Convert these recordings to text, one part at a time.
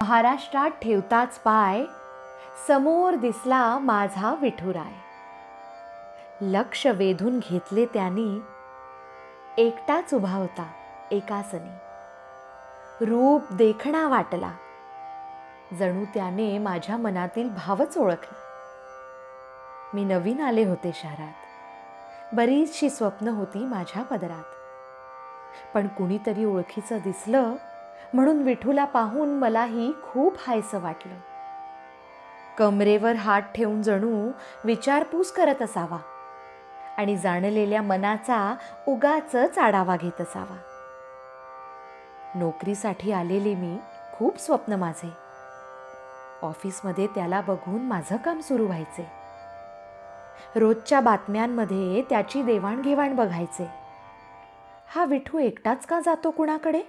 महाराष्ट्रात ठेवताच पाय, समोर दिसला माझा विठुराय. लक्ष वेधून घेतले त्यांनी, एकटाच उभा होता एकासनी. रूप देखणा वाटला, जणू त्याने माझ्या मनातील भावच ओळखला. मी नवीन आले होते शहरात, बरीचशी स्वप्न होती माझ्या पदरात. पण कुणीतरी ओळखीचं दिसलं म्हणून विठूला पाहून मलाही खूप हायसं वाटलं. कमरेवर हात ठेवून जणू विचारपूस करत असावा आणि जाणलेल्या मनाचा उगाचच आढावा घेत असावा. नोकरीसाठी आलेले मी, खूप स्वप्न माझे. ऑफिसमध्ये त्याला बघून माझं काम सुरू व्हायचे. रोजच्या बातम्यांमध्ये त्याची देवाणघेवाण बघायचे. हा विठू एकटाच का जातो कुणाकडे,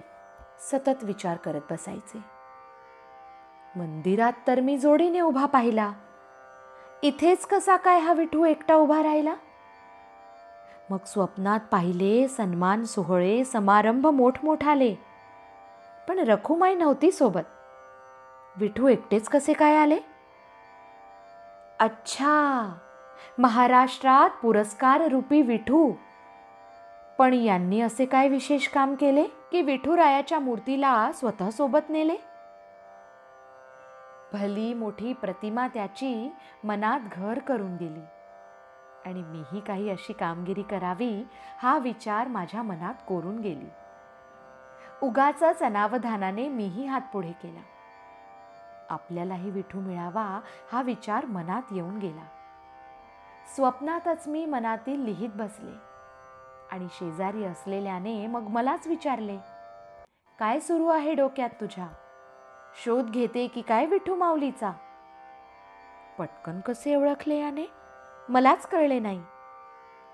सतत विचार करत बसायचे. मंदिरात तर मी जोडीने उभा पाहिला, इथेच कसा काय हा विठू एकटा उभा राहिला. मग स्वप्नात पाहिले सन्मान सोहळे समारंभ मोठमोठाले, पण रखुमाई नव्हती सोबत. विठू एकटेच कसे काय आले. अच्छा, महाराष्ट्रात पुरस्कार रूपी विठू. पण यांनी असे काय विशेष काम केले की विठुरायाच्या मूर्तीला स्वतः सोबत नेले. भली मोठी प्रतिमा त्याची मनात घर करून गेली आणि मीही काही अशी कामगिरी करावी हा विचार माझ्या मनात कोरून गेली. उगाचच अनावधानाने मीही हात पुढे केला. आपल्यालाही विठू मिळावा हा विचार मनात येऊन गेला. स्वप्नातच मी मनातील लिहित बसले आणि शेजारी असलेल्याने मग मलाच विचारले, काय सुरू आहे डोक्यात तुझ्या, शोध घेते की काय विठू माऊलीचा. पटकन कसे ओळखले याने, मलाच कळले नाही.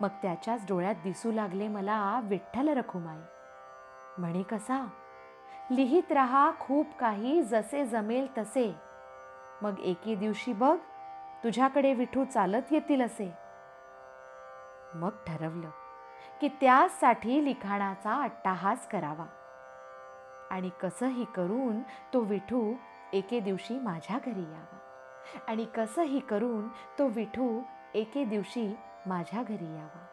मग त्याच्याच डोळ्यात दिसू लागले मला विठ्ठल रखुमाई. म्हणे कसा, लिहित रहा खूप काही जसे जमेल तसे, मग एके दिवशी बघ तुझ्याकडे विठू चालत येतील असे. मग ठरवलं की त्यासाठी लिखाणाचा अट्टाहास करावा आणि कसंही करून तो विठू एके दिवशी माझ्या घरी यावा आणि कसंही करून तो विठू एके दिवशी माझ्या घरी यावा.